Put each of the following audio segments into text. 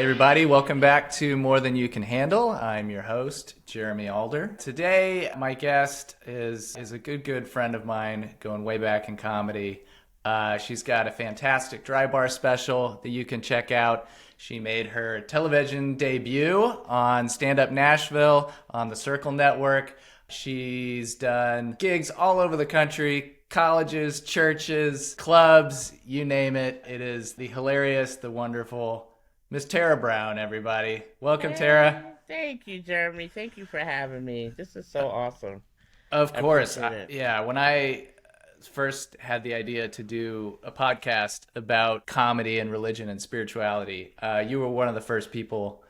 everybody. Welcome back to More Than You Can Handle. I'm your host, Jeremy Alder. Today, my guest is a good friend of mine, going way back in comedy. She's got a fantastic dry bar special that you can check out. She made her television debut on Stand Up Nashville on the Circle Network. She's done gigs all over the country, colleges, churches, clubs, you name it. It is the hilarious, the wonderful Miss Tara Brown, everybody. Welcome, Hey, Tara. thank you, Jeremy. Thank you for having me. This is so awesome. Of I course. appreciate it. Yeah, when I first had the idea to do a podcast about comedy and religion and spirituality, you were one of the first people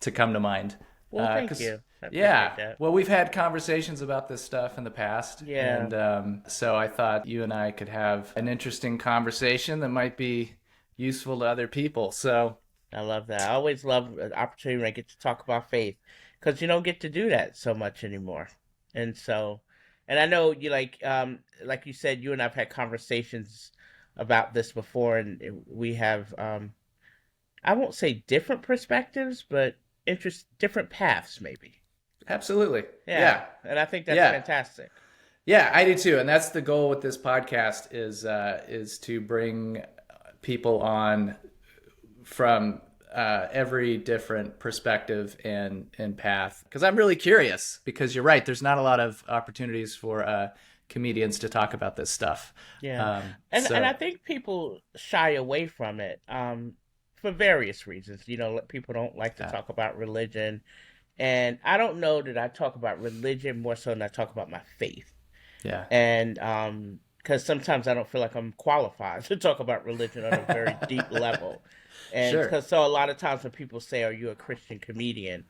to come to mind. Well, thank 'Cause you. I yeah, appreciate that. well, we've had conversations about this stuff in the past, Yeah, and so I thought you and I could have an interesting conversation that might be useful to other people. So I love that. I always love an opportunity when I get to talk about faith because you don't get to do that so much anymore. And so, and I know you like you said, you and I've had conversations about this before, and we have, I won't say different perspectives, but different paths, maybe. absolutely, Yeah, yeah, and I think that's yeah. fantastic. Yeah, I do too, and that's the goal with this podcast is to bring people on from every different perspective and path. Because I'm really curious. Because you're right, there's not a lot of opportunities for comedians to talk about this stuff. Yeah. Um, And I so think people shy away from it for various reasons. People don't like to uh, talk about religion. And I don't know that I talk about religion more so than I talk about my faith. yeah, And because sometimes I don't feel like I'm qualified to talk about religion on a very deep level. And sure, because so a lot of times when people say, "Are you a Christian comedian?"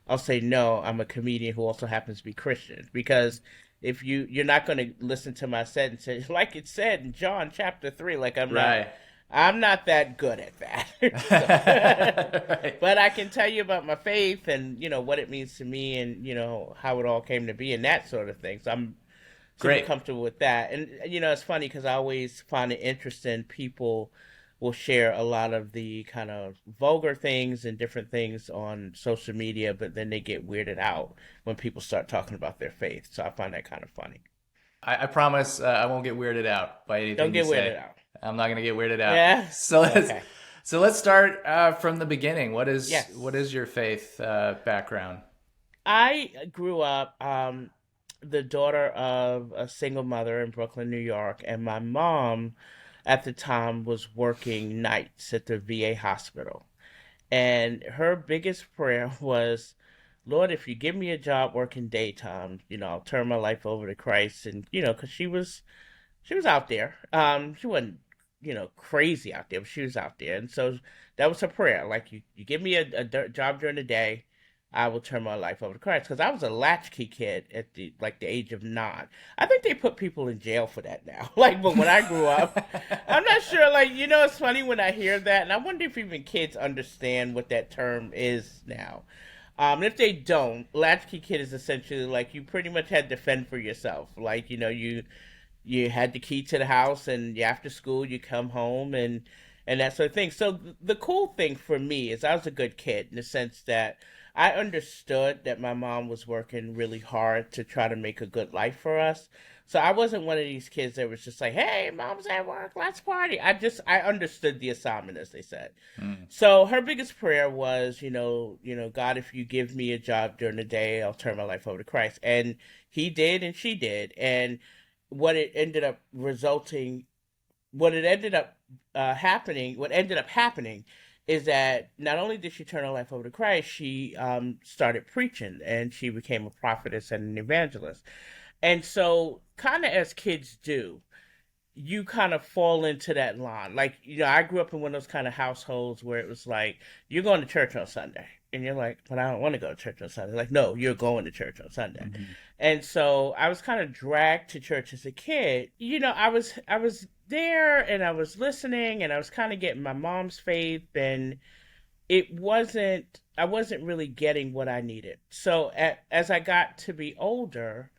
I'll say, "No, I'm a comedian who also happens to be Christian." Because if you're not going to listen to my sentence, like it said in John chapter 3, like right, I'm not that good at that. right, But I can tell you about my faith and what it means to me and how it all came to be and that sort of thing. So I'm super great. comfortable with that. And it's funny because I always find it interesting. People will share a lot of the kind of vulgar things and different things on social media, but then they get weirded out when people start talking about their faith. So I find that kind of funny. I promise I won't get weirded out by Don't anything you get say. weirded out. I'm not gonna get weirded out. Yeah. So let's Okay. so let's start from the beginning. What Yes. is your faith background? I grew up the daughter of a single mother in Brooklyn, New York, and my mom at the time was working nights at the VA hospital. And her biggest prayer was, Lord, if you give me a job working daytime, I'll turn my life over to Christ. And, because she was out there. She wasn't, crazy out there, but she was out there. And so that was her prayer. Like, you give me a job during the day, I will turn my life over to Christ. Because I was a latchkey kid at the age of 9. I think they put people in jail for that now. But when I grew up, I'm not sure. It's funny when I hear that, and I wonder if even kids understand what that term is now. And if they don't, latchkey kid is essentially like you pretty much had to fend for yourself. You had the key to the house, and after school you come home and that sort of thing. So the cool thing for me is I was a good kid in the sense that I understood that my mom was working really hard to try to make a good life for us. So I wasn't one of these kids that was just like, "Hey, mom's at work, let's party." I understood the assignment, as they said. Mm. So her biggest prayer was, God, if you give me a job during the day, I'll turn my life over to Christ. And he did, and she did. And what it ended up resulting, what it ended up what ended up happening is that not only did she turn her life over to Christ, she started preaching and she became a prophetess and an evangelist. And so, kind of as kids do, you kind of fall into that line. I grew up in one of those kind of households where it was like, you're going to church on Sunday. And you're like, but I don't want to go to church on Sunday. Like, no, you're going to church on Sunday. Mhm. And so I was kind of dragged to church as a kid. I was there and I was listening and I was kind of getting my mom's faith and I wasn't really getting what I needed. So as I got to be older,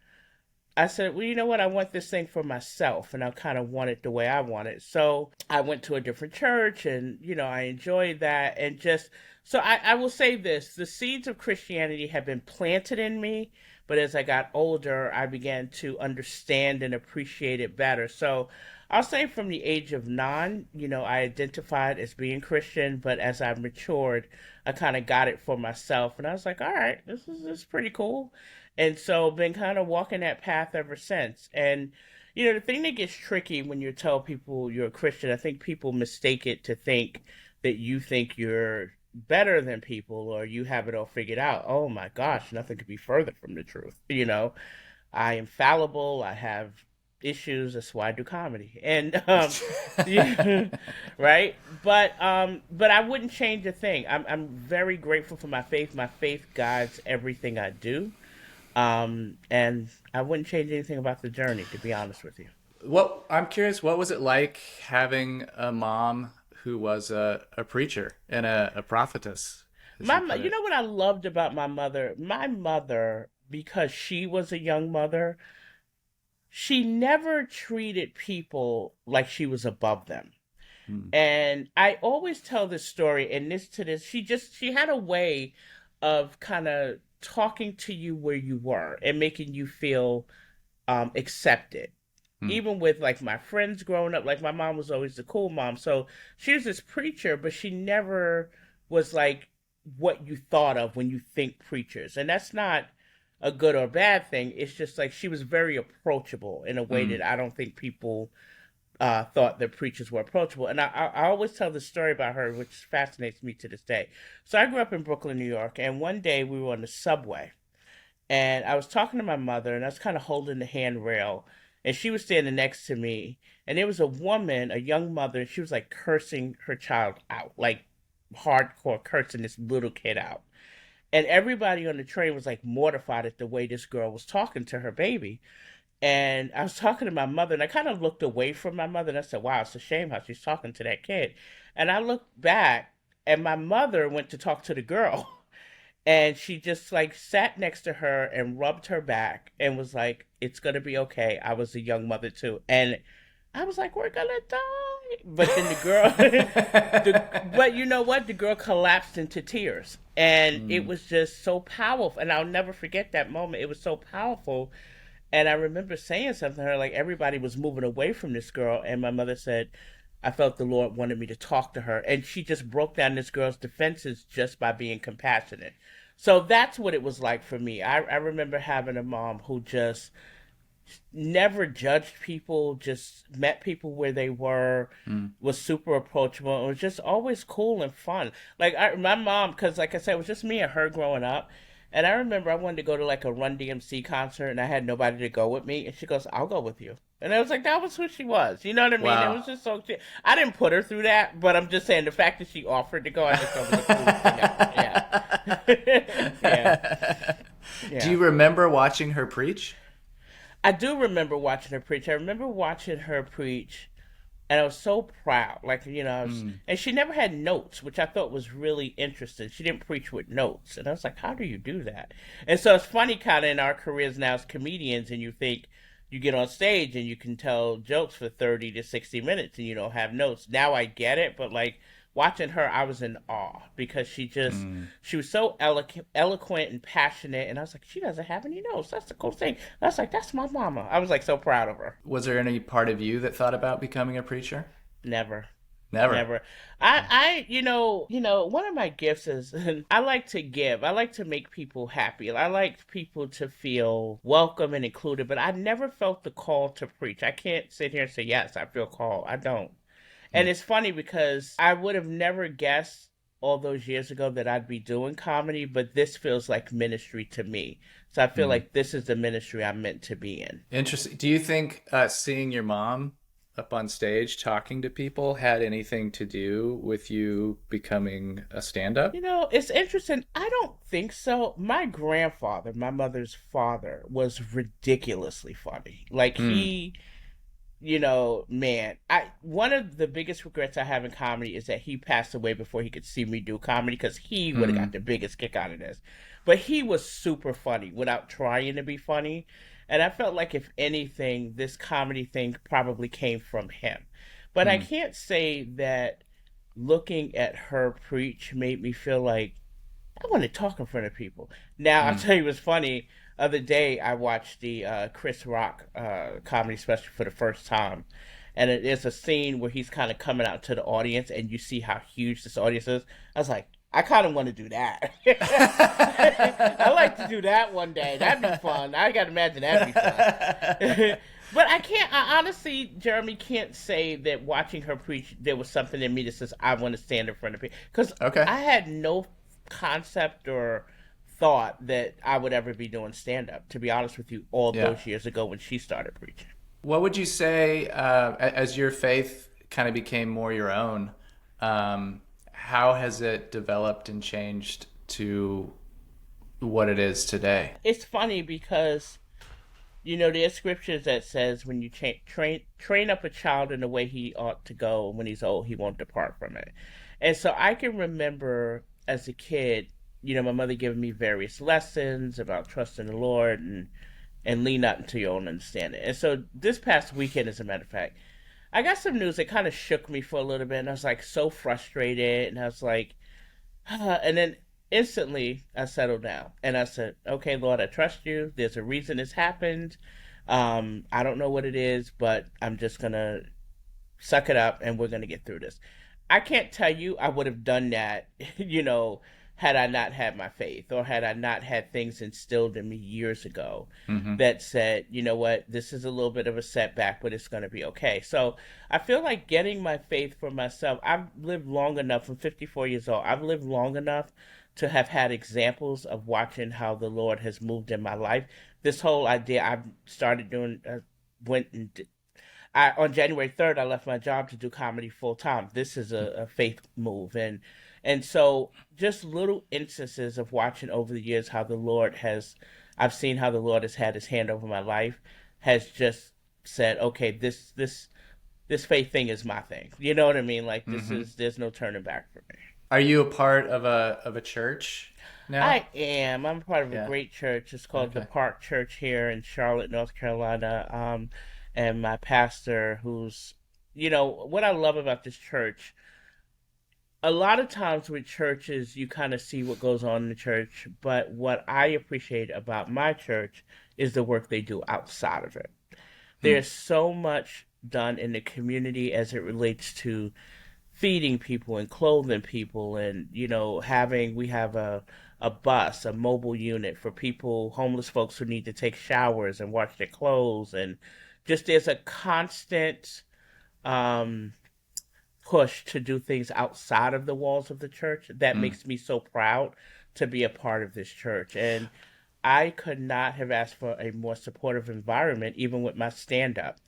I said, well, you know what? I want this thing for myself, and I kind of want it the way I want it. So I went to a different church, and I enjoyed that, and just so I will say this: the seeds of Christianity have been planted in me, but as I got older, I began to understand and appreciate it better. So I'll say from the age of 9, I identified as being Christian, but as I matured, I kind of got it for myself, and I was like, all right, this is pretty cool. And so been kind of walking that path ever since. And the thing that gets tricky when you tell people you're a Christian, I think people mistake it to think that you think you're better than people or you have it all figured out. Oh my gosh, nothing could be further from the truth. I am fallible. I have issues. That's why I do comedy. And yeah, right. But I wouldn't change a thing. I'm very grateful for my faith. My faith guides everything I do. And I wouldn't change anything about the journey, to be honest with you. I'm curious, what was it like having a mom who was a preacher and a prophetess, as you put You it? know what I loved about my mother? My mother, because she was a young mother, she never treated people like she was above them. Hmm. And I always tell this story, and this to this, she had a way of kind of talking to you where you were and making you feel accepted. Hmm. Even with like my friends growing up, like my mom was always the cool mom. So she was this preacher, but she never was like what you thought of when you think preachers. And that's not a good or bad thing. It's just like she was very approachable in a way Hmm. that I don't think people thought that preachers were approachable. And I always tell the story about her, which fascinates me to this day. So I grew up in Brooklyn, New York, and one day we were on the subway, and I was talking to my mother, and I was kind of holding the handrail, and she was standing next to me, and there was a woman, a young mother, and she was like cursing her child out, like hardcore cursing this little kid out. And everybody on the train was like mortified at the way this girl was talking to her baby. And I was talking to my mother, and I kind of looked away from my mother, and I said, wow, it's a shame how she's talking to that kid. And I looked back, and my mother went to talk to the girl. And she just like sat next to her and rubbed her back and was like, it's going to be okay. I was a young mother too. And I was like, we're going to die. But then the girl, but you know what? The girl collapsed into tears. And it Hmm. was just so powerful. And I'll never forget that moment. It was so powerful. And I remember saying something to her, like everybody was moving away from this girl. And my mother said, I felt the Lord wanted me to talk to her. And she just broke down this girl's defenses just by being compassionate. So that's what it was like for me. I remember having a mom who just never judged people, just met people where they were, Hmm. was super approachable, and was just always cool and fun. Like my mom, because like I said, it was just me and her growing up. And I remember I wanted to go to like a Run DMC concert, and I had nobody to go with me. And she goes, "I'll go with you." And I was like, that was who she was. You know what I mean? It Wow. was just so. I didn't put her through that, but I'm just saying the fact that she offered to go, I just thought was the coolest thing ever. Yeah, yeah, Do yeah. you remember watching her preach? I do remember watching her preach. I remember watching her preach, and I was so proud. Like, Hmm. and she never had notes, which I thought was really interesting. She didn't preach with notes. And I was like, how do you do that? And so it's funny kind of in our careers now as comedians, and you think you get on stage and you can tell jokes for 30 to 60 minutes and you don't have notes. Now I get it, but like watching her, I was in awe because Hmm. she was so eloquent and passionate. And I was like, she doesn't have any notes. That's the cool thing. And I was like, that's my mama. I was like so proud of her. Was there any part of you that thought about becoming a preacher? Never. Never. Never. One of my gifts is I like to give. I like to make people happy. I like people to feel welcome and included, but I never felt the call to preach. I can't sit here and say, yes, I feel called. I don't. Hmm. And it's funny because I would have never guessed all those years ago that I'd be doing comedy, but this feels like ministry to me. So I feel Hmm. like this is the ministry I'm meant to be in. Interesting. Do you think seeing your mom up on stage talking to people had anything to do with you becoming a stand-up? It's interesting. I don't think so. My grandfather, my mother's father, was ridiculously funny. Like Hmm. man, I one of the biggest regrets I have in comedy is that he passed away before he could see me do comedy because he would have got Mm, the biggest kick out of this. But he was super funny without trying to be funny. And I felt like if anything, this comedy thing probably came from him. But I mm, can't say that looking at her preach made me feel like I want to talk in front of people. Now, I'll mm. tell you what's funny. Other day, I watched the Chris Rock comedy special for the first time. And it is a scene where he's kind of coming out to the audience, and you see how huge this audience is. I was like, I kind of want to do that. I like to do that one day. That'd be fun. I got to imagine that'd be fun. But I can't, I honestly, Jeremy, can't say that watching her preach, there was something in me that says, I want to stand in front of people. Because Okay. I had no concept or thought that I would ever be doing stand up, to be honest with you, all Yeah. those years ago when she started preaching. What would you say as your faith kind of became more your own? How has it developed and changed to what it is today? It's funny because there's scriptures that says when you train up a child in the way he ought to go, when he's old, he won't depart from it. And so I can remember as a kid, my mother giving me various lessons about trusting the Lord and lean not into your own understanding. And so this past weekend, as a matter of fact, I got some news that kind of shook me for a little bit, and I was like so frustrated, and I was like, and then instantly I settled down and I said, okay, Lord, I trust you. There's a reason this happened. I don't know what it is, but I'm just going to suck it up and we're going to get through this. I can't tell you I would have done that, had I not had my faith or had I not had things instilled in me years ago Mm-hmm. that said, you know what, this is a little bit of a setback, but it's going to be okay. So I feel like getting my faith for myself, I've lived long enough, I'm 54 years old, I've lived long enough to have had examples of watching how the Lord has moved in my life. This whole idea I've started doing, went and on January 3rd, I left my job to do comedy full time. This is a faith move, and so just little instances of watching over the years how the Lord has, I've seen how the Lord has had His hand over my life, has just said, okay, this faith thing is my thing. You know what I mean? Like Mm-hmm. there's no turning back for me. Are you a part of a church now? I am. I'm part of a Yeah. great church. It's called the Okay. Park Church here in Charlotte, North Carolina. And my pastor, who's, what I love about this church, a lot of times with churches, you kind of see what goes on in the church. But what I appreciate about my church is the work they do outside of it. Hmm. There's so much done in the community as it relates to feeding people and clothing people and having we have a bus, a mobile unit for people, homeless folks who need to take showers and wash their clothes, and just there's a constant um push to do things outside of the walls of the church that Hmm. makes me so proud to be a part of this church. And I could not have asked for a more supportive environment, even with my stand up.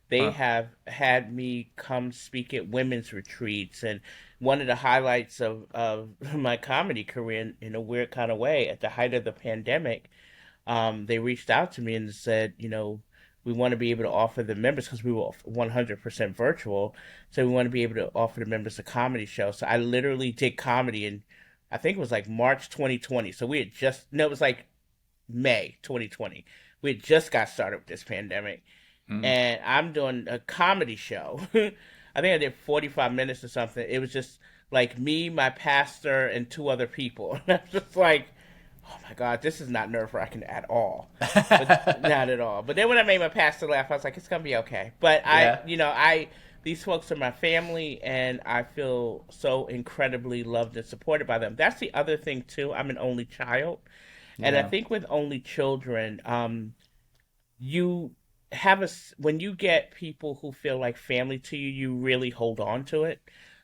They Huh. have had me come speak at women's retreats. And one of the highlights of my comedy career, in a weird kind of way, at the height of the pandemic, they reached out to me and said, we want to be able to offer the members, because we were 100% virtual. So we want to be able to offer the members a comedy show. So I literally did comedy in, I think it was like March 2020. So we had just, no, it was like May 2020. We had just got started with this pandemic, Hmm. and I'm doing a comedy show. I think I did 45 minutes or something. It was just like me, my pastor, and two other people. And I'm just like, oh my God, this is not nerve wracking at all. But not at all. But then when I made my pastor laugh, I was like, it's gonna be okay. But Yeah. these folks are my family, and I feel so incredibly loved and supported by them. That's the other thing too. I'm an only child, and I Yeah. think with only children, you have when you get people who feel like family to you, you really hold on to it.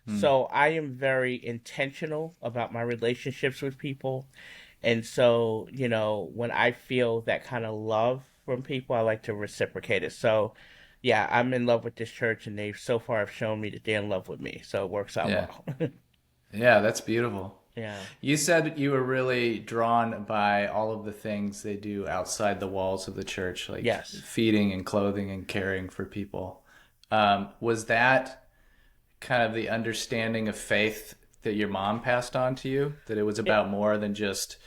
Hmm. So I am very intentional about my relationships with people. And so, when I feel that kind of love from people, I like to reciprocate it. So, yeah, I'm in love with this church, and they so far have shown me that they're in love with me. So it works out Yeah. well. Yeah. That's beautiful. Yeah. You said you were really drawn by all of the things they do outside the walls of the church, like Yes. feeding and clothing and caring for people. Was that kind of the understanding of faith that your mom passed on to you? That it was It, about more than just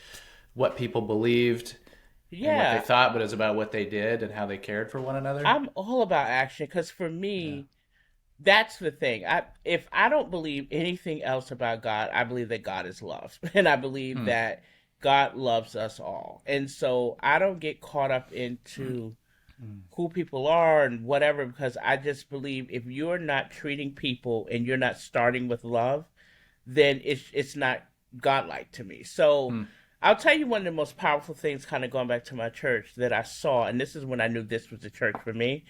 what people believed and what they yeah, thought, but it was about what they did and how they cared for one another? I'm all about action because for Yeah. me, that's the thing. If I don't believe anything else about God, I believe that God is love, and I believe Hmm. that God loves us all. And so I don't get caught up into who people are and whatever because I just believe if you're not treating people and you're not starting with love, then it's not godlike to me. So Hmm. I'll tell you one of the most powerful things, kind of going back to my church, that I saw, and this is when I knew this was the church for me.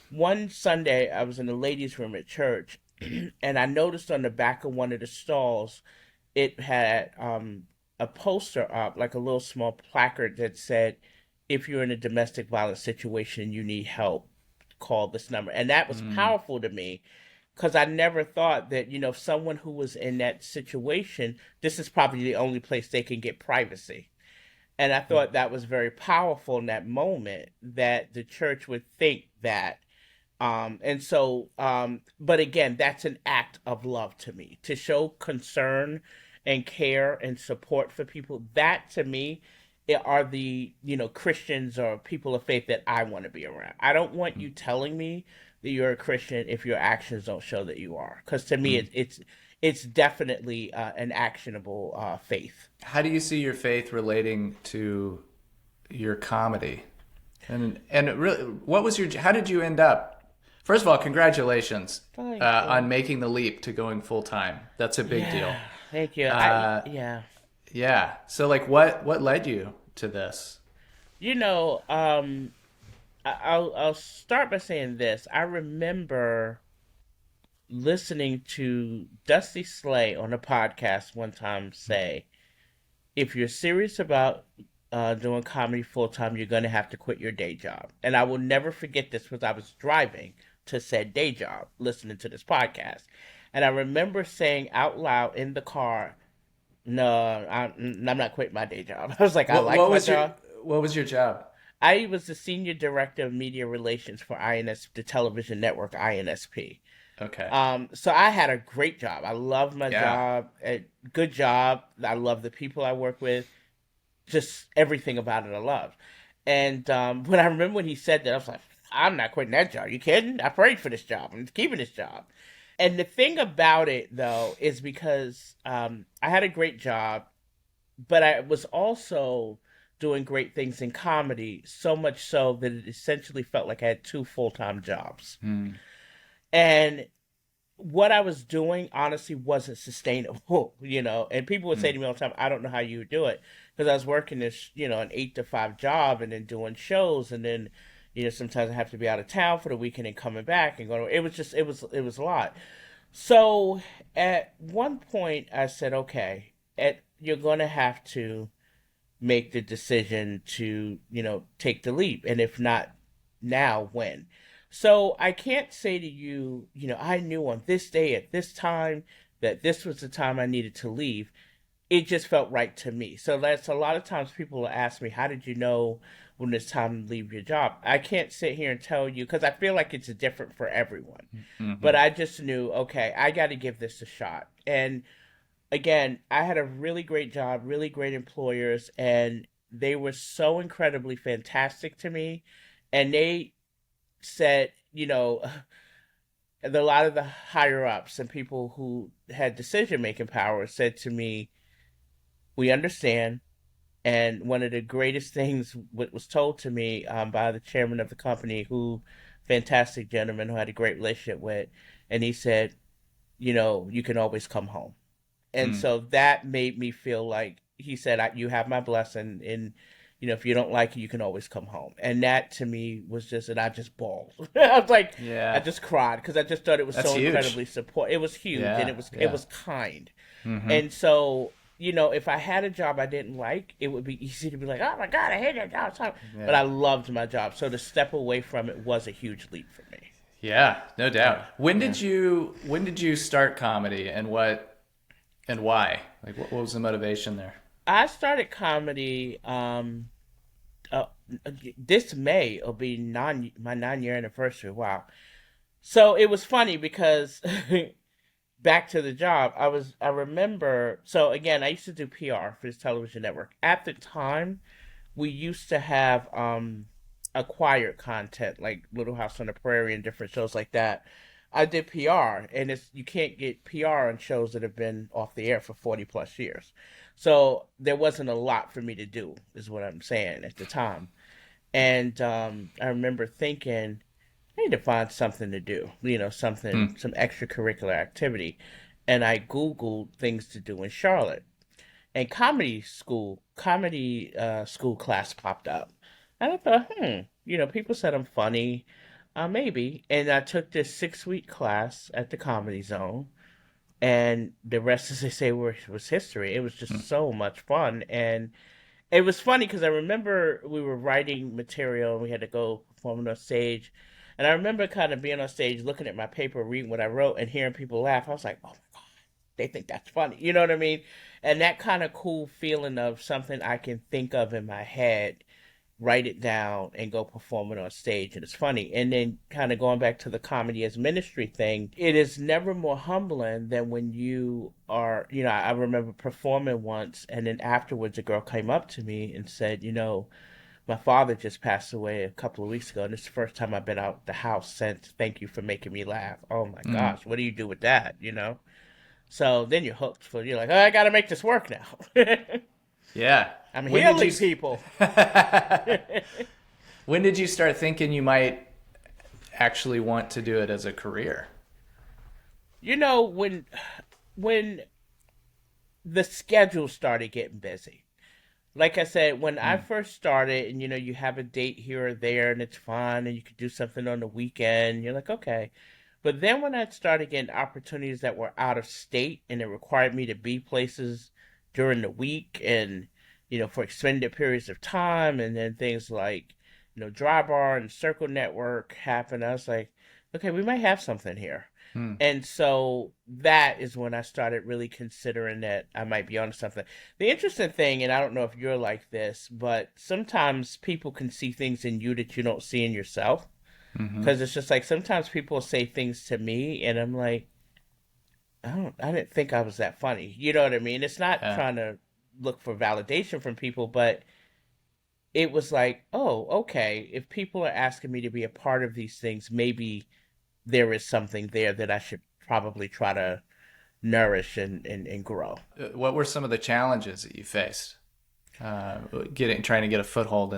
One Sunday, I was in the ladies' room at church, and I noticed on the back of one of the stalls, it had a poster up, like a little small placard that said, "If you're in a domestic violence situation and you need help, call this number." And that was Hmm. powerful to me because I never thought that, someone who was in that situation, this is probably the only place they can get privacy. And I thought that was very powerful in that moment that the church would think that. But again, that's an act of love to me to show concern and care and support for people. That to me are the, Christians or people of faith that I want to be around. I don't want you telling me that you're a Christian if your actions don't show that you are. Because to me, Hmm. it's definitely an actionable faith. How do you see your faith relating to your comedy? And it really, what was your? How did you end up? First of all, congratulations Thank on you. making the leap to going full time. That's a big deal. Yeah, thank you. Uh, Yeah. yeah. So, like, what led you to this? You know, I'll start by saying this. I remember listening to Dusty Slay on a podcast one time say, "If you're serious about doing comedy full time, you're going to have to quit your day job." And I will never forget this because I was driving to said day job listening to this podcast, and I remember saying out loud in the car, "No, I'm not quitting my day job." I was like, "I What like what my was your job." what was your job? I was the senior director of media relations for INS, the television network INSP. Okay. So I had a great job. I loved my Yeah. job. A good job. I love the people I work with. Just everything about it I loved. And when I remember when he said that, I was like, I'm not quitting that job. You kidding? I prayed for this job. I'm keeping this job. And the thing about it, though, is because I had a great job, but I was also doing great things in comedy, so much so that it essentially felt like I had two full time jobs. Hmm. And what I was doing honestly wasn't sustainable, And people would say Hmm. to me all the time, I don't know how you would do it. Because I was working this, an 8 to 5 job and then doing shows and then, sometimes I have to be out of town for the weekend and coming back and going. It was just it was a lot. So at one point I said, okay, you're gonna have to make the decision to, take the leap. And if not now, when? So I can't say to you, I knew on this day at this time that this was the time I needed to leave. It just felt right to me. So that's a lot of times people will ask me, how did you know when it's time to leave your job? I can't sit here and tell you because I feel like it's different for everyone. But Hmm. I just knew, okay, I got to give this a shot. And again, I had a really great job, really great employers, and they were so incredibly fantastic to me. And they said, a lot of the higher ups and people who had decision making power said to me, "We understand." And one of the greatest things what was told to me by the chairman of the company, who fantastic gentleman who I had a great relationship with, and he said, "You can always come home." And Hmm. so that made me feel like he said, "You have my blessing, and if you don't like it, you can always come home." And that to me was just, and I just bawled. I was like, I Yeah. just cried because I just thought it was That's so huge. incredibly support. It was huge, and Yeah. it Yeah. was kind. Hmm. And so, if I had a job I didn't like, it would be easy to be like, "Oh my God, I hate that job." But Yeah. I loved my job, so to step away from it was a huge leap for me. Yeah. No doubt. Yeah, When yeah. did you start comedy and and why? Like, what was the motivation there? I started comedy. Uh, this May will be my 9-year anniversary. Wow. So it was funny because back to the job, I remember, so again, I used to do PR for this television network. At the time, we used to have acquired content like Little House on the Prairie and different shows like that. I did PR, and it's you can't get PR on shows that have been off the air for 40 plus years. So there wasn't a lot for me to do, is what I'm saying at the time. And I remember thinking, I need to find something to do, Hmm. some extracurricular activity. And I Googled things to do in Charlotte, and comedy school class popped up. And I thought, people said I'm funny, maybe. And I took this 6 week class at the Comedy Zone, and the rest, as they say, was history. It was Hmm. just so much fun, and it was funny because I remember we were writing material and we had to go perform on stage. And I remember kind of being on stage, looking at my paper, reading what I wrote, and hearing people laugh. I was like, oh, they think that's funny. You know what I mean? And that kind of cool feeling of something I can think of in my head, write it down, and go perform it on stage. And it's funny. And then kind of going back to the comedy as ministry thing, it is never more humbling than when you are, I remember performing once, and then afterwards, a girl came up to me and said, my father just passed away a couple of weeks ago, and it's the first time I've been out the house since. Thank you for making me laugh. Oh my Hmm. gosh, what do you do with that? So then you're hooked you're like, oh, I got to make this work now. Yeah. I'm When did you? healing people. When did you start thinking you might actually want to do it as a career? When the schedule started getting busy. Like I said, when I Hmm. first started, and you have a date here or there, and it's fun, and you could do something on the weekend, you're like, okay. But then when I started getting opportunities that were out of state, and it required me to be places during the week, and for extended periods of time, and then things like Dry Bar and Circle Network happened, I was like, okay, we might have something here. Hmm. And so that is when I started really considering that I might be onto something. The interesting thing, and I don't know if you're like this, but sometimes people can see things in you that you don't see in yourself. Hmm. Because it's just like sometimes people say things to me, and I'm like, I didn't think I was that funny. You know what I mean? It's not Yeah. trying to look for validation from people, but it was like, oh, okay. If people are asking me to be a part of these things, maybe there is something there that I should probably try to nourish and grow. What were some of the challenges that you faced getting trying to get a foothold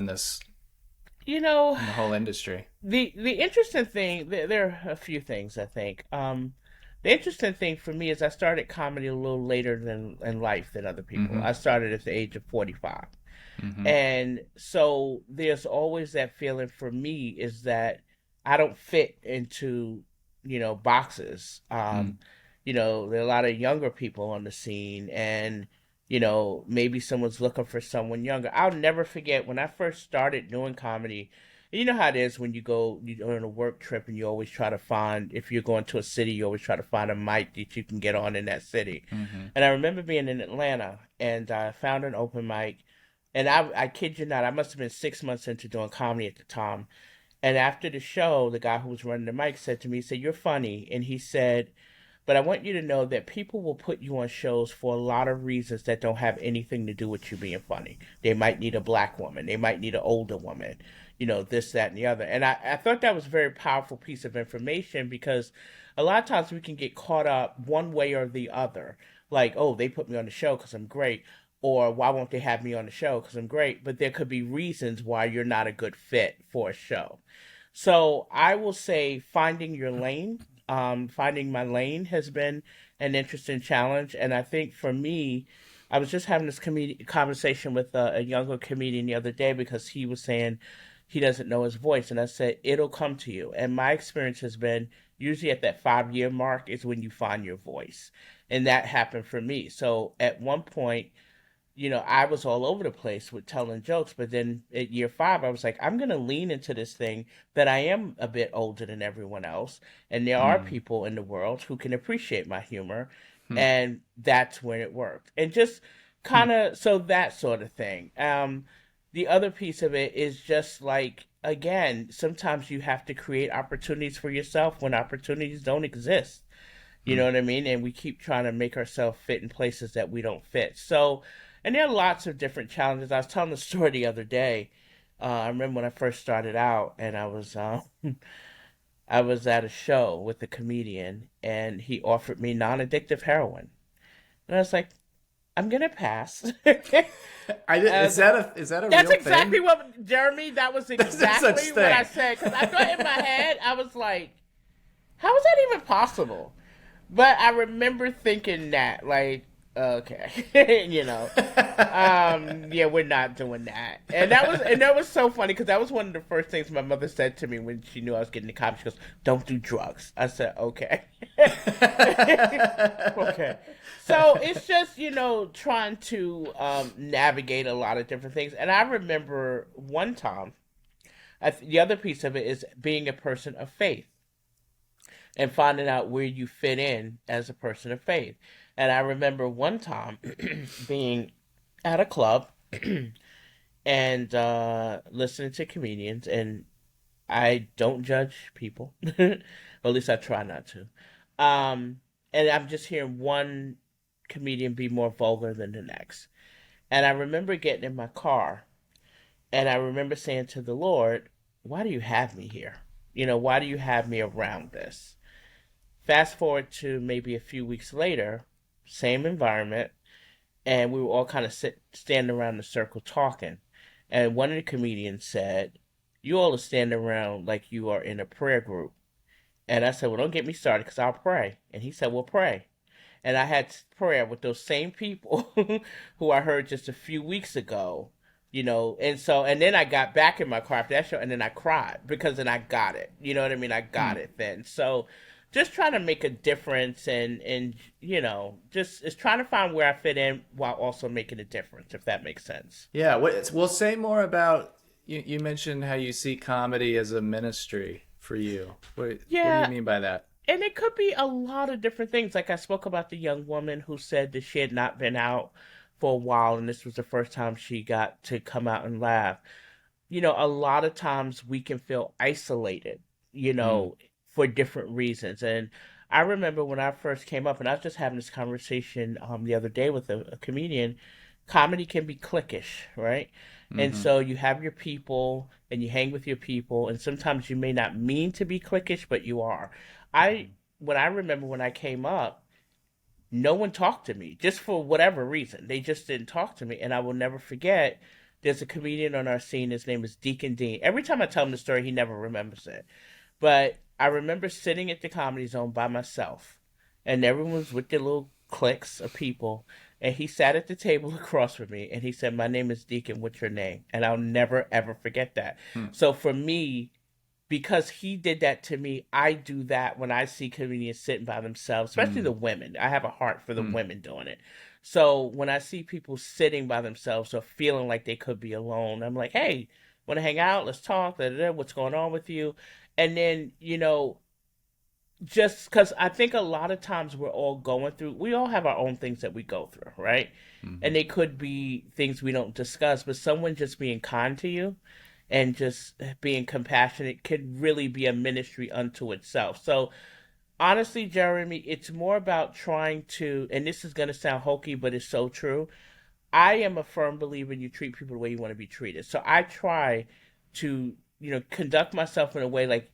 You know, in the whole industry? the interesting thing, there are a few things I think. The interesting thing for me is I started comedy a little later than in life than other people. Hmm. I started at the age of 45. Hmm. And so there's always that feeling for me is that I don't fit into, boxes. Hmm. There are a lot of younger people on the scene, and, maybe someone's looking for someone younger. I'll never forget when I first started doing comedy. You know how it is when you go on a work trip, and you always try to find, if you're going to a city, you always try to find a mic that you can get on in that city. Hmm. And I remember being in Atlanta, and I found an open mic, and I kid you not, I must have been 6 months into doing comedy at the time. And after the show, the guy who was running the mic said to me, he said, "You're funny." And he said, "But I want you to know that people will put you on shows for a lot of reasons that don't have anything to do with you being funny. They might need a black woman. They might need an older woman, this, that, and the other." And I thought that was a very powerful piece of information because a lot of times we can get caught up one way or the other. Like, oh, they put me on the show because I'm great. Or why won't they have me on the show because I'm great? But there could be reasons why you're not a good fit for a show. So I will say finding your lane, finding my lane has been an interesting challenge. And I think for me, I was just having this conversation with a younger comedian the other day because he was saying he doesn't know his voice. And I said, it'll come to you. And my experience has been usually at that 5 year mark is when you find your voice. And that happened for me. So at one point, I was all over the place with telling jokes, but then at year 5, I was like, I'm going to lean into this thing that I am a bit older than everyone else. And there are Hmm. people in the world who can appreciate my humor. Hmm. And that's when it worked. And just Hmm. kind of, so that sort of thing. The other piece of it is just like, again, sometimes you have to create opportunities for yourself when opportunities don't exist. You Mm. know what I mean? And we keep trying to make ourselves fit in places that we don't fit. So, and there are lots of different challenges. I was telling the story the other day. I remember when I first started out, and I was at a show with a comedian, and he offered me non-addictive heroin, and I was like, I'm gonna pass. Is As that a That's real thing? exactly what Jeremy. That was There's no such exactly what I thing. said because I thought in my head I was like, "How is that even possible?" But I remember thinking that, like, okay, yeah, we're not doing that. And that was so funny because that was one of the first things my mother said to me when she knew I was getting the cops. She goes, "Don't do drugs." I said, "Okay." Okay. So it's just, trying to navigate a lot of different things. And I remember one time, the other piece of it is being a person of faith and finding out where you fit in as a person of faith. And I remember one time being at a club and listening to comedians, and I don't judge people, or at least I try not to. And I'm just hearing one comedian be more vulgar than the next. And I remember getting in my car and I remember saying to the Lord, "Why do you have me here? Why do you have me around this?" Fast forward to maybe a few weeks later, same environment, and we were all kind of standing around in a circle talking. And one of the comedians said, "You all are standing around like you are in a prayer group." And I said, "Well, don't get me started because I'll pray." And he said, "Well, pray." And I had prayer with those same people who I heard just a few weeks ago, and then I got back in my car after that show, and then I cried because then I got it. You know what I mean? I got Hmm. it then. So just trying to make a difference and just is trying to find where I fit in while also making a difference, if that makes sense. Yeah. We'll say more about you mentioned how you see comedy as a ministry for you. What do you Yeah, mean by that? and it could be a lot of different things. Like I spoke about the young woman who said that she had not been out for a while, and this was the first time she got to come out and laugh. A lot of times we can feel isolated, Mm. for different reasons. And I remember when I first came up, and I was just having this conversation the other day with a comedian. Comedy can be cliquish, right? And Hmm. so you have your people and you hang with your people, and sometimes you may not mean to be cliquish, but you are. I when I remember when I came up, no one talked to me just for whatever reason. They just didn't talk to me, and I will never forget. There's a comedian on our scene. His name is Deacon Dean. Every time I tell him the story, he never remembers it. But I remember sitting at the Comedy Zone by myself, and everyone was with their little cliques of people. And he sat at the table across from me, and he said, "My name is Deacon. What's your name?" And I'll never ever forget that. Hmm. So for me, because he did that to me, I do that when I see comedians sitting by themselves, especially Hmm. the women. I have a heart for the Hmm. women doing it. So when I see people sitting by themselves or feeling like they could be alone, I'm like, "Hey, want to hang out? Let's talk. Da, da, da. What's going on with you?" And then, just because I think a lot of times we all have our own things that we go through, right? Hmm. And they could be things we don't discuss, but someone just being kind to you and just being compassionate could really be a ministry unto itself. So honestly, Jeremy, it's more about trying to, and this is going to sound hokey, but it's so true. I am a firm believer you treat people the way you want to be treated. So I try to, conduct myself in a way like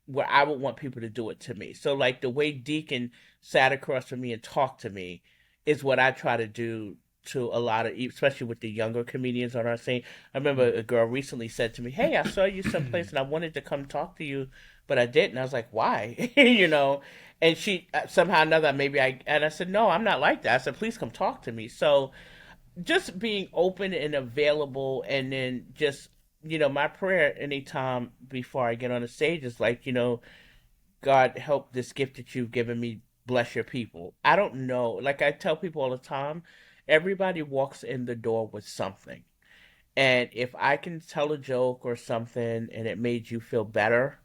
where I would want people to do it to me. So like the way Deacon sat across from me and talked to me is what I try to do to a lot of, especially with the younger comedians on our scene. I remember a girl recently said to me, "Hey, I saw you someplace and I wanted to come talk to you, but I didn't." I was like, "Why?" And she somehow or another and I said, "No, I'm not like that." I said, "Please come talk to me." So just being open and available, and then just my prayer anytime before I get on the stage is like, God, help this gift that you've given me, bless your people. I don't know, like I tell people all the time, everybody walks in the door with something, and if I can tell a joke or something and it made you feel better,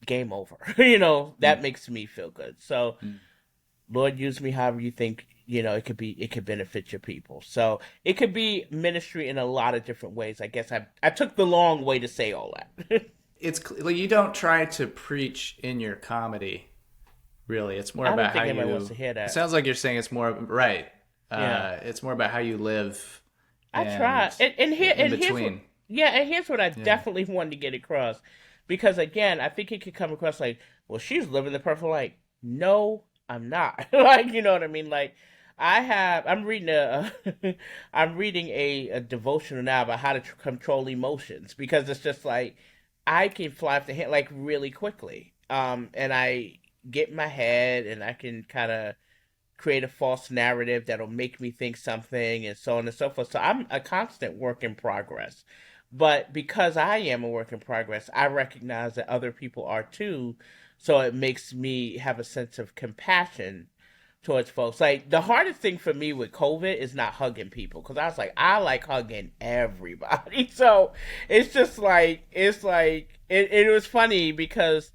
game over. Hmm. That makes me feel good. So Lord, use me however you think it could benefit your people. So it could be ministry in a lot of different ways. I guess I took the long way to say all that. You don't try to preach in your comedy. Really, it's more I don't about how think anybody wants you. to hear It that. sounds like you're saying it's more right. Yeah. It's more about how you live I and try, and here in here's what, between. yeah, and here's what I Yeah. definitely wanted to get across, because again, I think it could come across like, well, she's living the perfect life. No, I'm not. Like, you know what I mean? Like, I'm reading I'm reading a devotional now about how to control emotions, because it's just like I can fly off the hand like really quickly, and I get in my head and I can kind of create a false narrative that'll make me think something and so on and so forth. So I'm a constant work in progress. But because I am a work in progress, I recognize that other people are too. So it makes me have a sense of compassion towards folks. Like the hardest thing for me with COVID is not hugging people, because I was like, I like hugging everybody. So it was funny because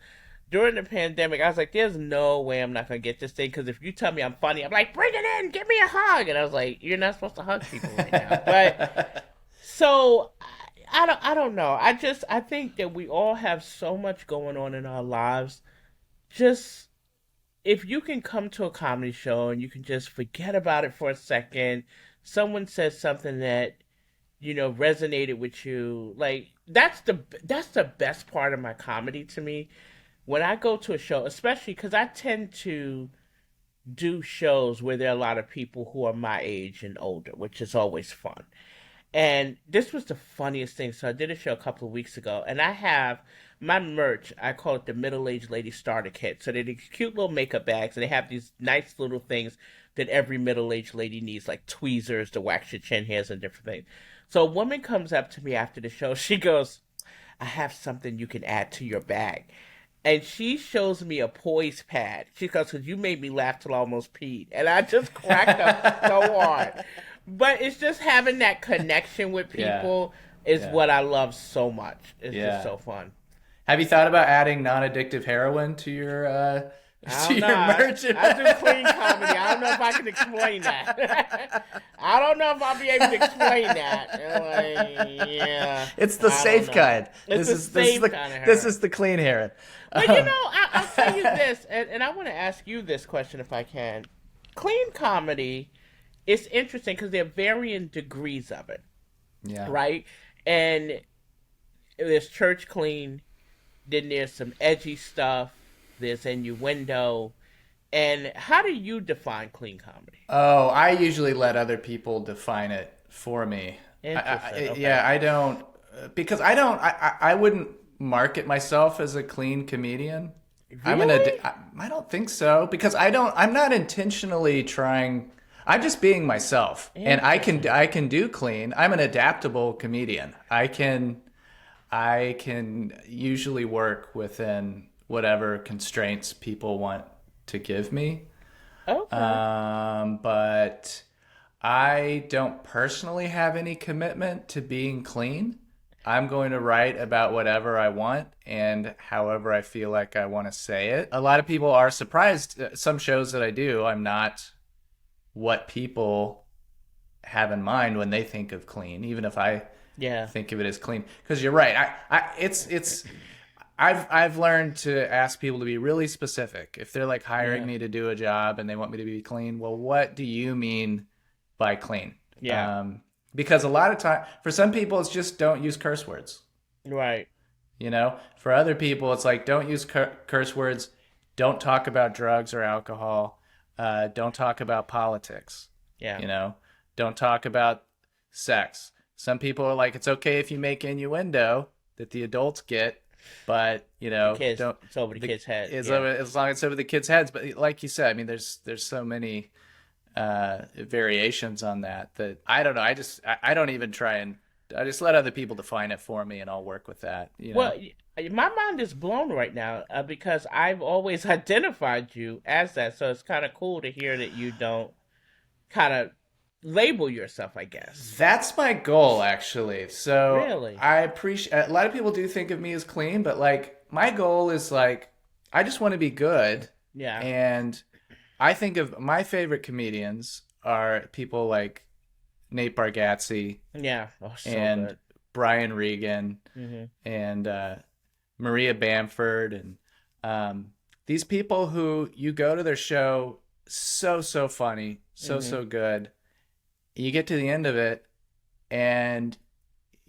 during the pandemic, I was like, there's no way I'm not going to get this thing. Because if you tell me I'm funny, I'm like, bring it in, give me a hug. And I was like, you're not supposed to hug people right now. But so I don't know. I think that we all have so much going on in our lives. Just if you can come to a comedy show and you can just forget about it for a second, someone says something that resonated with you, like that's the best part of my comedy to me. When I go to a show, especially because I tend to do shows where there are a lot of people who are my age and older, which is always fun. And this was the funniest thing. So I did a show a couple of weeks ago, and I have my merch. I call it the middle-aged lady starter kit. So they're these cute little makeup bags, and they have these nice little things that every middle-aged lady needs, like tweezers to wax your chin hairs and different things. So a woman comes up to me after the show. She goes, "I have something you can add to your bag." And she shows me a poise pad. She goes, "Because you made me laugh till I almost peed." And I just cracked up so hard. But it's just having that connection with Yeah. people is Yeah. what I love so much. It's just Yeah. so fun. Have you thought about adding non-addictive heroin to your I to don't know. your merch? I do clean comedy. I don't know if I can explain that. I don't know if I'll be able to explain that. Like, yeah. It's the I safe don't know. kind. It's the This is safe the kind of this heroin. is the clean heroin. But I'll tell you this, and I want to ask you this question if I can. Clean comedy is interesting because there are varying degrees of it, Yeah. right? And there's church clean, then there's some edgy stuff, there's innuendo. And how do you define clean comedy? Oh, I usually let other people define it for me. Interesting. Yeah, Okay. I don't because I wouldn't market myself as a clean comedian. Really? I don't think so because I'm not intentionally trying. I'm just being myself, and Interesting. I can do clean. I'm an adaptable comedian. I can usually work within whatever constraints people want to give me. Okay. But I don't personally have any commitment to being clean. I'm going to write about whatever I want and however I feel like I want to say it. A lot of people are surprised. Some shows that I do, I'm not what people have in mind when they think of clean, even if I Yeah. think of it as clean. Because you're right. I've learned to ask people to be really specific. If they're like hiring Yeah. me to do a job and they want me to be clean, well, what do you mean by clean? Yeah. Because a lot of time, for some people, it's just don't use curse words. Right. You know, for other people, it's like don't use curse words, don't talk about drugs or alcohol, don't talk about politics. Yeah. You know, don't talk about sex. Some people are like, it's okay if you make innuendo that the adults get, but Kids. don't. It's over the kid's head. As Yeah. long as it's over the kids' heads. But like you said, I mean, there's so many variations on that I don't know. I don't even try and I just let other people define it for me, and I'll work with that. Well, my mind is blown right now because I've always identified you as that. So it's kind of cool to hear that you don't kind of label yourself, I guess. That's my goal, actually. So Really? I appreciate a lot of people do think of me as clean, but like my goal is like I just want to be good, Yeah. and I think of my favorite comedians are people like Nate Bargatze Yeah. Oh, so and good. Brian Regan Hmm. and Maria Bamford and these people who you go to their show, so funny, Hmm. so good. You get to the end of it and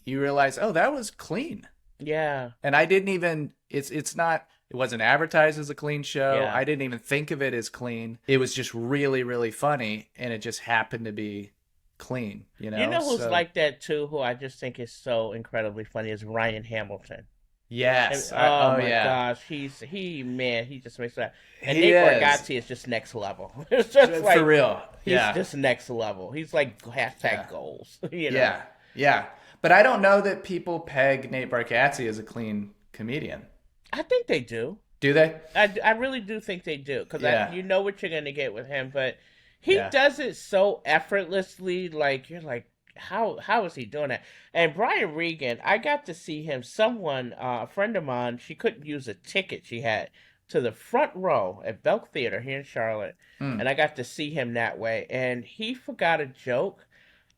you realize, oh, that was clean. Yeah. And I didn't even. It's not. It wasn't advertised as a clean show. Yeah. I didn't even think of it as clean. It was just really funny, and it just happened to be clean. You You know. know who's So like that too, who I just think is so incredibly funny is Ryan Hamilton. And, yes. oh Oh my yeah. gosh, he just makes that. And He Nate is Bargatze is just next level. It's just for like real. he's Yeah. just next level. He's like Yeah. hashtag goals, you know. Yeah. Yeah. But I don't know that people peg Nate Bargatze as a clean comedian. I think they do. Do they? I really do think they do because Yeah. you know what you're gonna get with him, but he Yeah. does it so effortlessly. Like you're like, how is he doing that? And Brian Regan, I got to see him. Someone, a friend of mine, she couldn't use a ticket she had to the front row at Belk Theater here in Charlotte, Mm. and I got to see him that way. And he forgot a joke,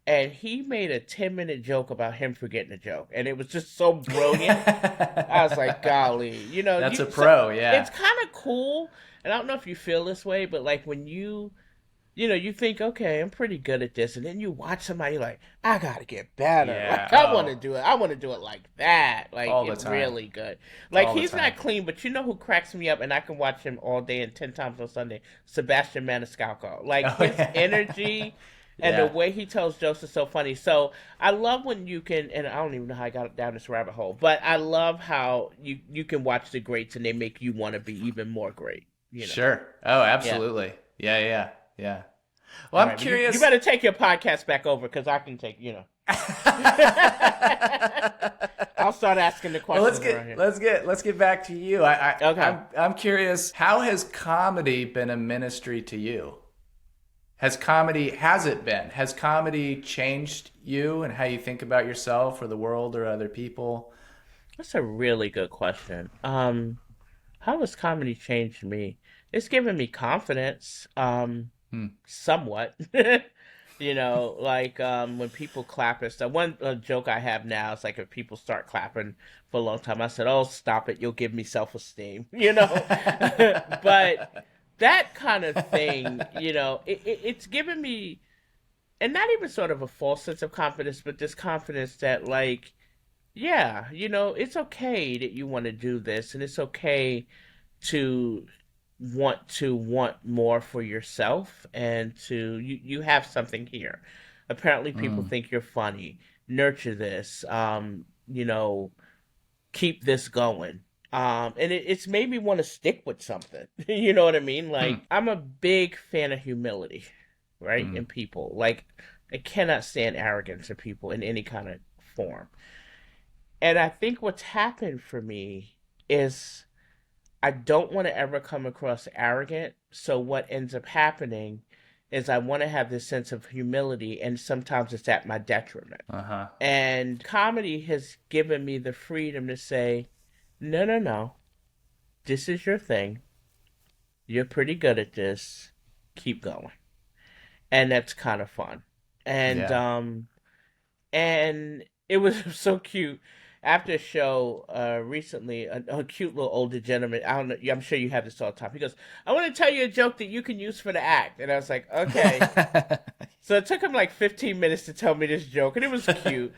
and he made a 10-minute joke about him forgetting a joke, and it was just so brilliant. I was like, golly, That's a pro. Yeah. it's kind of cool. And I don't know if you feel this way, but like when you think, okay, I'm pretty good at this, and then you watch somebody like, I gotta get better. Yeah. Like I want to Oh, do it. I want to do it like that. Like all the it time. really good. Like All the he's time. not clean, but you know who cracks me up, and I can watch him all day and 10 times on Sunday. Sebastian Maniscalco. Like Oh his yeah. energy. And the Yeah. way he tells jokes is so funny. So I love when you can, and I don't even know how I got down this rabbit hole, but I love how you can watch the greats and they make you want to be even more great. Sure. Oh, Yeah. absolutely. Yeah, yeah, yeah. Well, All I'm right, but you curious. better take your podcast back over because I can take. I'll start asking the Well, questions around here. let's get back to you. Okay. I'm curious. How has comedy been a ministry to you? Has it been? Has comedy changed you and how you think about yourself or the world or other people? That's a really good question. How has comedy changed me? It's given me confidence, Hmm. somewhat. Like when people clap and stuff. One joke I have now is like if people start clapping for a long time, I said, "Oh, stop it! You'll give me self-esteem." But that kind of thing, it's given me, and not even sort of a false sense of confidence, but this confidence that like, yeah, it's okay that you want to do this, and it's okay to want more for yourself, and you have something here. Apparently people Mm, think you're funny. Nurture this. Keep this going. And it's made me want to stick with something. You know what I mean? hmm, Like I'm a big fan of humility, right? In mm, people. Like I cannot stand arrogance in people in any kind of form. And I think what's happened for me is I don't want to ever come across arrogant. So what ends up happening is I want to have this sense of humility, and sometimes it's at my detriment. uh-huh. And comedy has given me the freedom to say, no, no, no, this is your thing. You're pretty good at this. Keep going. And that's kind of fun. And Yeah. and it was so cute. After a show recently, a cute little older gentleman, I don't know, I'm sure you have this all the time. He goes, I want to tell you a joke that you can use for the act. And I was like, okay. So it took him like 15 minutes to tell me this joke, and it was cute.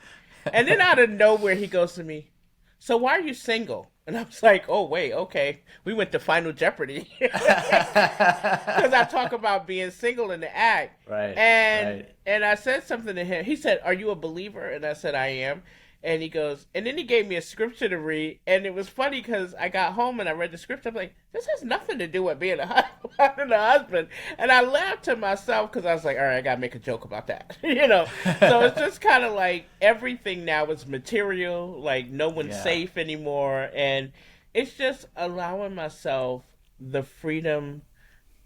And then out of nowhere, he goes to me, so why are you single? And I was like, oh, wait, okay. We went to Final Jeopardy. Because I talk about being single in the act. Right, And right. and I said something to him. He said, are you a believer? And I said, I am. And he goes, and then he gave me a scripture to read. And it was funny because I got home and I read the scripture. I'm like, this has nothing to do with being a husband. A husband. And I laughed to myself because I was like, all right, I got to make a joke about that. So it's just kind of like everything now is material. Like no one's Yeah. safe anymore. And it's just allowing myself the freedom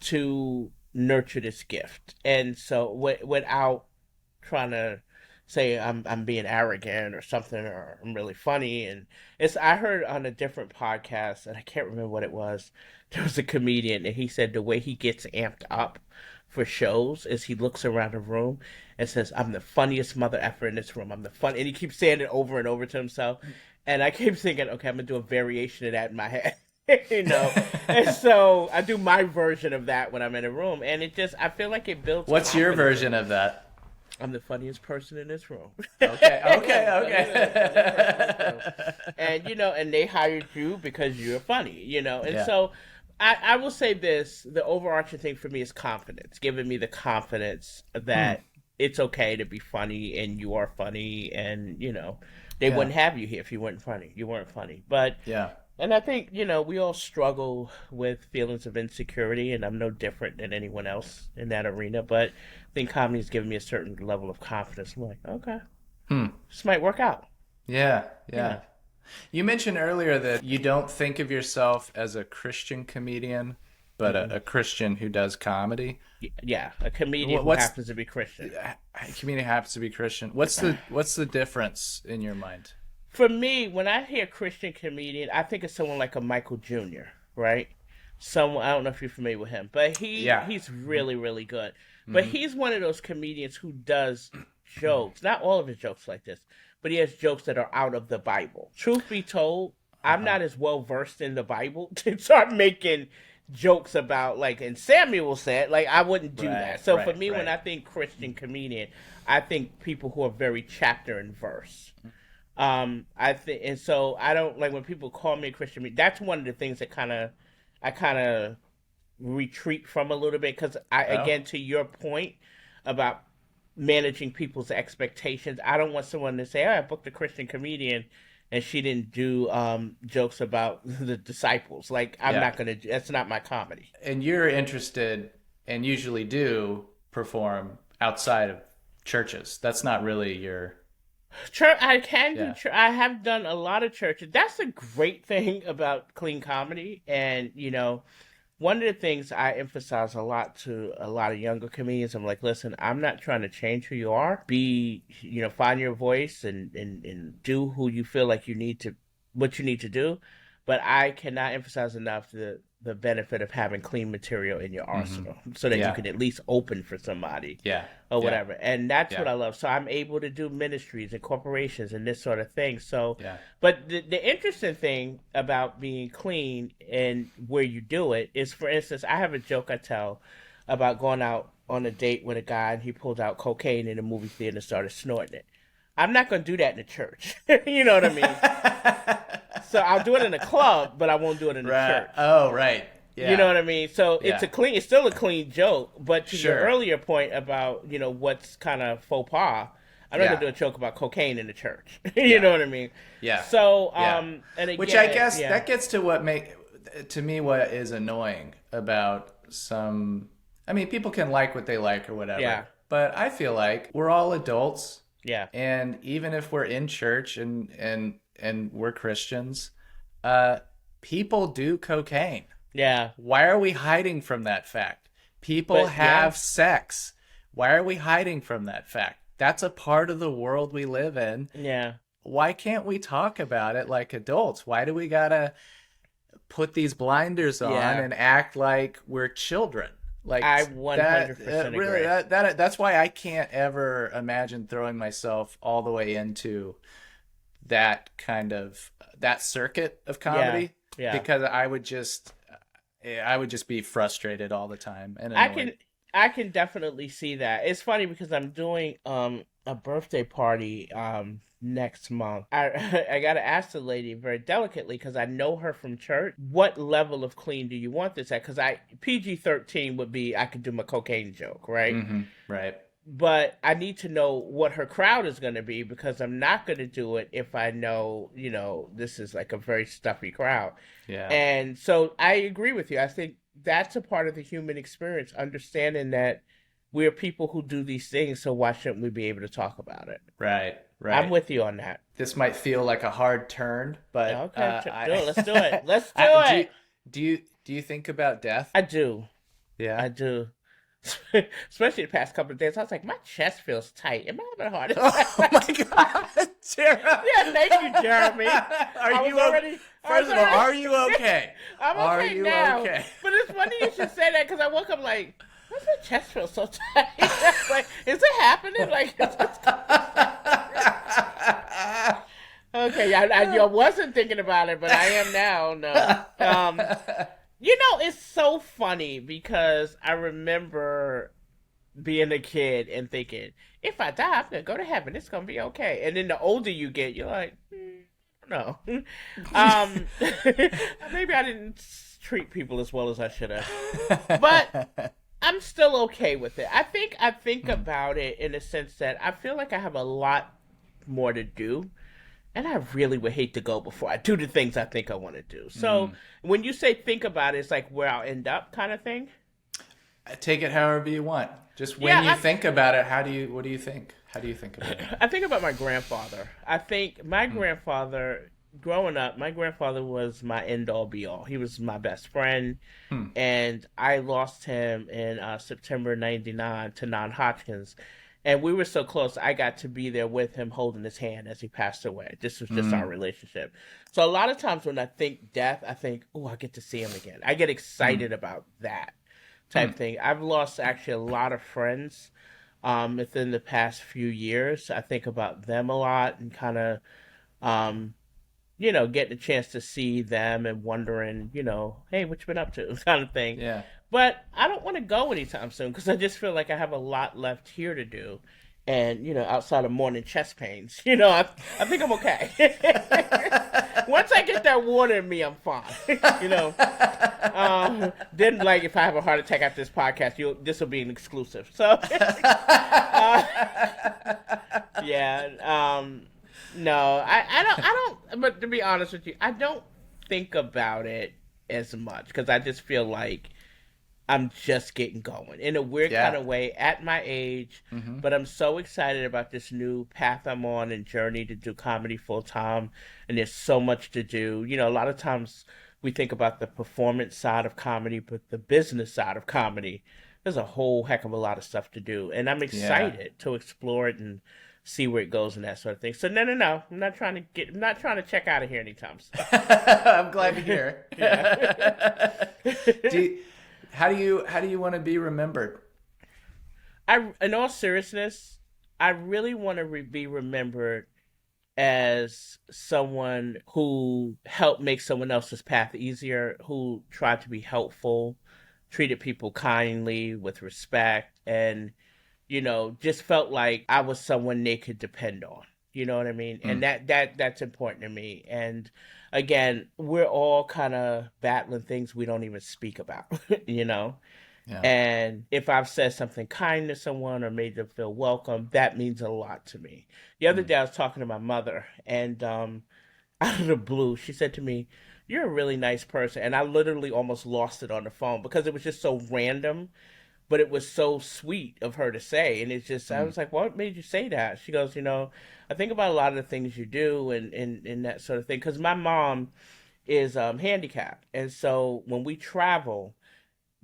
to nurture this gift. And so without trying to say I'm being arrogant or something, or I'm really funny. And it's I heard on a different podcast, and I can't remember what it was. There was a comedian, and he said the way he gets amped up for shows is he looks around the room and says, "I'm the funniest mother effer in this room. I'm the fun," and he keeps saying it over and over to himself. And I keep thinking, okay, I'm gonna do a variation of that in my head. you know and so I do my version of that when I'm in a room, and I feel like it builds What's your confidence. version of that? I'm the funniest person in this room. Okay, And and they hired you because you're funny. And Yeah. so I will say this: the overarching thing for me is confidence, giving me the confidence Hmm. that it's okay to be funny, and you are funny, and they Yeah. wouldn't have you here if you weren't funny. You weren't funny, but Yeah. and I think, we all struggle with feelings of insecurity, and I'm no different than anyone else in that arena. But I think comedy's given me a certain level of confidence. I'm like, okay, Hmm. this might work out. Yeah. Yeah. Yeah. You mentioned earlier that you don't think of yourself as a Christian comedian, but Mm-mm. a Christian who does comedy. Yeah, a comedian who What's happens to be Christian. comedian happens to be Christian? What's the difference in your mind? For me, when I hear Christian comedian, I think of someone like a Michael Jr., right? Someone, I don't know if you're familiar with him, but Yeah. he's really, really good. But Hmm. he's one of those comedians who does jokes, not all of his jokes like this, but he has jokes that are out of the Bible. Truth be told, I'm Uh-huh. not as well versed in the Bible to start making jokes about, like, and Samuel said, like, I wouldn't do Right. that. So for Right. me, when Right. I think Christian comedian, I think people who are very chapter and verse. I think, and so I don't like when people call me a Christian. That's one of the things that I kind of retreat from a little bit, because Oh. again, to your point about managing people's expectations, I don't want someone to say, "Oh, I booked a Christian comedian, and she didn't do jokes about the disciples." Like, I'm Yeah. not gonna. That's not my comedy. And you're interested and usually do perform outside of churches. That's not really your. Church, I can do. Yeah. I have done a lot of churches. That's the great thing about clean comedy, and one of the things I emphasize a lot to a lot of younger comedians, I'm like, listen, I'm not trying to change who you are. Find your voice, and do who you feel like what you need to do. But I cannot emphasize enough the benefit of having clean material in your Hmm. arsenal, so that you Yeah. can at least open for somebody Yeah. or Yeah. whatever. And that's what Yeah. I love. So I'm able to do ministries and corporations and this sort of thing. So, Yeah. but the interesting thing about being clean and where you do it is, for instance, I have a joke I tell about going out on a date with a guy, and he pulled out cocaine in a movie theater and started snorting it. I'm not going to do that in the church. You know what I mean? So I'll do it in a club, but I won't do it in the Right. church. Oh, right. You know Yeah. what I mean? So Yeah. it's still a clean joke. But to your Sure. earlier point about, what's kind of faux pas, I'm not gonna Yeah. do a joke about cocaine in the church. You Yeah. know what I mean? Yeah. So, Yeah. and Which I again, guess yeah, that gets to me what is annoying about some. I mean, people can like what they like or whatever, yeah, but I feel like we're all adults, yeah, and even if we're in church and we're Christians, people do cocaine. yeah. Why are we hiding from that fact? People But yeah, have sex. Why are we hiding from that fact? That's a part of the world we live in. yeah. Why can't we talk about it like adults? Why do we gotta put these blinders on Yeah, and act like we're children? Like I that 100% really agree. that's why I can't ever imagine throwing myself all the way into that circuit of Yeah, comedy, yeah. because I would just be frustrated all the time and I annoyed. can I can definitely see that. It's funny because I'm doing a birthday party next month. I got to ask the lady very delicately, because I know her from church. What level of clean do you want this at? Because I PG-13 would be, I could do my cocaine joke, right? Hmm. Right. But I need to know what her crowd is going to be, because I'm not going to do it if I know, this is like a very stuffy crowd. Yeah. And so I agree with you. I think that's a part of the human experience, understanding that we're people who do these things, so why shouldn't we be able to talk about it? Right. I'm Right. with you on that. This might feel like a hard turn, but Okay, do it. I, Let's do it. Let's do I do. it. Do you think about death? I do. Yeah. I do. especially the past couple of days. I was like, my chest feels tight. Am I having a heart Oh my attack? God, Tara. Yeah, thank you, Jeremy. Are you okay? First of all, are you okay? I'm Are okay you now. okay? But it's funny you should say that because I woke up like, why does my chest feel so tight? Like, is it happening? Like, okay, I wasn't thinking about it, but I am now. No. It's so funny because I remember being a kid and thinking, if I die, I'm gonna go to heaven. It's gonna be okay. And then the older you get, you're like, no. Um, maybe I didn't treat people as well as I should have, but I'm still okay with it. I think about it in a sense that I feel like I have a lot more to do. And I really would hate to go before I do the things I think I want to do. So when you say think about it, it's like where I'll end up kind of thing. Take it however you want. Just when Yeah, you think about it, what do you think? How do you think about it? I think about my grandfather. I think my grandfather, growing up, my grandfather was my end all be all. He was my best friend. And I lost him in September '99 to non-Hodgkin's, and we were so close. I got to be there with him, holding his hand as he passed away. This was just our relationship. So a lot of times when I think death, I think, oh, I get to see him again. I get excited about that type thing. I've lost actually a lot of friends within the past few years. I think about them a lot and kind of um, getting a chance to see them and wondering, hey, what you been up to, kind of thing. Yeah. But I don't want to go anytime soon because I just feel like I have a lot left here to do. And, outside of morning chest pains, I think I'm okay. Once I get that water in me, I'm fine. Then, like, if I have a heart attack after this podcast, this will be an exclusive. So, yeah. No, I don't. But to be honest with you, I don't think about it as much because I just feel like I'm just getting going in a weird kind of way at my age. But I'm so excited about this new path I'm on and journey to do comedy full time. And there's so much to do. A lot of times we think about the performance side of comedy, but the business side of comedy, there's a whole heck of a lot of stuff to do. And I'm excited to explore it and see where it goes and that sort of thing. So no. I'm not trying to check out of here anytime soon. I'm glad to hear. How do you want to be remembered? In all seriousness, I really want to be remembered as someone who helped make someone else's path easier, who tried to be helpful, treated people kindly with respect, and just felt like I was someone they could depend on. You know what I mean? And that's important to me. And again, we're all kind of battling things we don't even speak about, Yeah. And if I've said something kind to someone or made them feel welcome, that means a lot to me. The other day I was talking to my mother and out of the blue, she said to me, "You're a really nice person." And I literally almost lost it on the phone because it was just so random, but it was so sweet of her to say. And it's just, I was like, what made you say that? She goes, I think about a lot of the things you do and that sort of thing. Because my mom is handicapped. And so when we travel,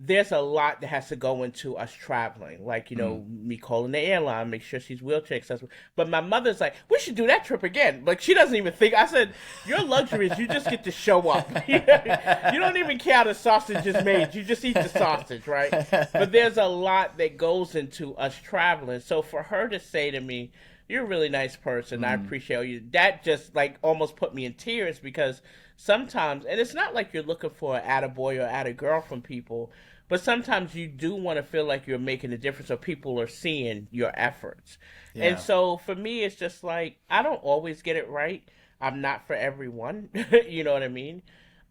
there's a lot that has to go into us traveling. Like, me calling the airline, make sure she's wheelchair accessible. But my mother's like, we should do that trip again. Like, she doesn't even think. I said, your luxury is you just get to show up. You don't even care how the sausage is made. You just eat the sausage, right? But there's a lot that goes into us traveling. So for her to say to me, you're a really nice person, I appreciate you, that just like almost put me in tears because sometimes, and it's not like you're looking for an attaboy or attagirl from people, but sometimes you do want to feel like you're making a difference or people are seeing your efforts. Yeah. And so for me, it's just like, I don't always get it right. I'm not for everyone. You know what I mean?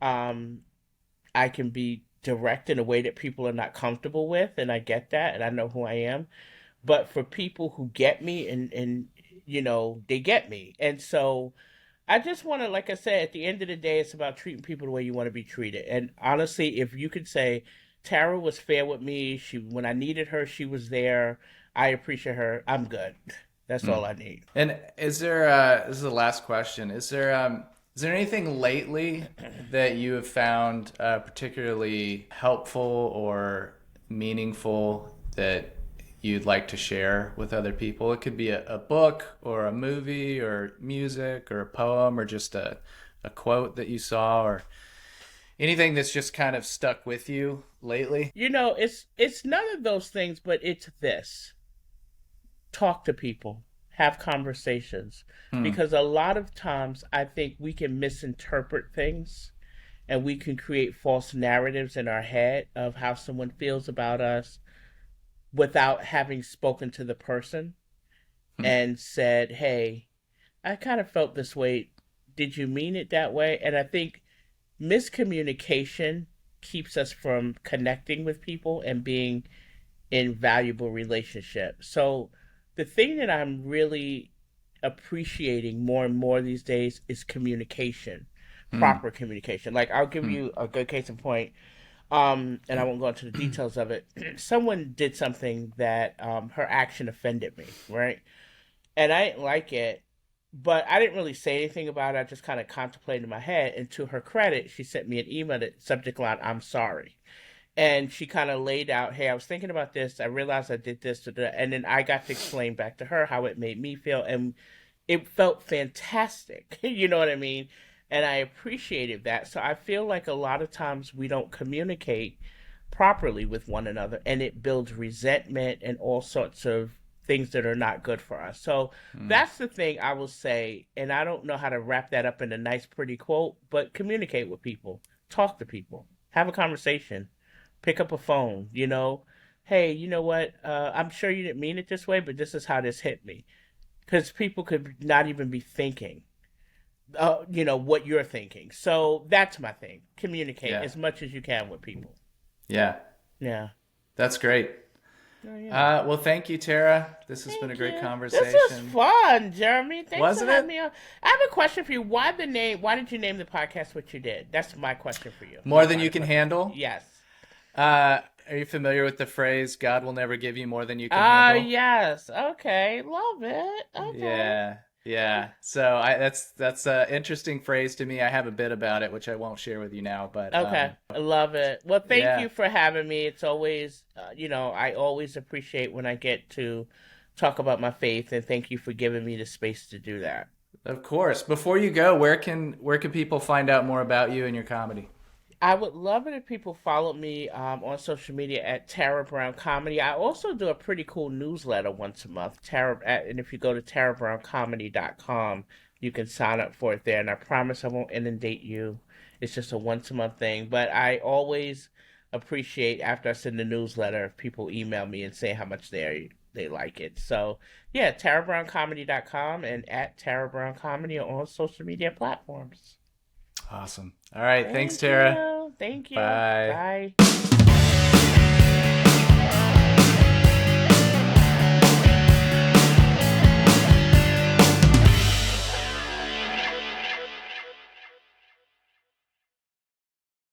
I can be direct in a way that people are not comfortable with, and I get that, and I know who I am. But for people who get me and they get me. And so I just want to, like I said, at the end of the day, it's about treating people the way you want to be treated. And honestly, if you could say, Tara was fair with me, when I needed her, she was there, I appreciate her, I'm good. That's all I need. And is there, this is the last question, is there anything lately that you have found particularly helpful or meaningful that you'd like to share with other people? It could be a book or a movie or music or a poem or just a quote that you saw or anything that's just kind of stuck with you lately. It's none of those things, but it's this. Talk to people, have conversations. Hmm. Because a lot of times I think we can misinterpret things and we can create false narratives in our head of how someone feels about us without having spoken to the person Hmm. and said, hey, I kind of felt this way. Did you mean it that way? And I think miscommunication keeps us from connecting with people and being in valuable relationships. So the thing that I'm really appreciating more and more these days is communication, Hmm. proper communication. Like I'll give Hmm. you a good case in point. And I won't go into the details of it. Someone did something that her action offended me, right? And I didn't like it, but I didn't really say anything about it. I just kind of contemplated in my head. And to her credit, she sent me an email that subject line, "I'm sorry." And she kind of laid out, hey, I was thinking about this. I realized I did this, and then I got to explain back to her how it made me feel, and it felt fantastic. You know what I mean? And I appreciated that. So I feel like a lot of times we don't communicate properly with one another, and it builds resentment and all sorts of things that are not good for us. So Hmm. that's the thing I will say. And I don't know how to wrap that up in a nice, pretty quote, but communicate with people, talk to people, have a conversation, pick up a phone, hey, you know what? I'm sure you didn't mean it this way, but this is how this hit me. Because people could not even be thinking, what you're thinking. So that's my thing. Communicate Yeah. as much as you can with people. Yeah. Yeah. That's great. Oh, yeah. Well, thank you, Tara. This has been a Thank great you. This was conversation. fun, Jeremy. Thanks for Wasn't having it? me on. I have a question for you. Why the name? Why did you name the podcast what you did? That's my question for you. More My than you final can question. handle? Yes. Are you familiar with the phrase, God will never give you more than you can handle? Yes. Okay. Love it. Okay. Yeah. Yeah. So that's an interesting phrase to me. I have a bit about it, which I won't share with you now, but Okay, I love it. Well, thank yeah, you for having me. It's always, I always appreciate when I get to talk about my faith, and thank you for giving me the space to do that. of course. Before you go, where can people find out more about you and your comedy? I would love it if people followed me on social media at Tara Brown Comedy. I also do a pretty cool newsletter once a month. And if you go to tarabrowncomedy.com, you can sign up for it there. And I promise I won't inundate you. It's just a once a month thing. But I always appreciate after I send the newsletter if people email me and say how much they like it. So yeah, tarabrowncomedy.com and at Tara Brown Comedy on all social media platforms. Awesome. All right. Thanks, Thank Tara. you. Thank you. Bye. Bye.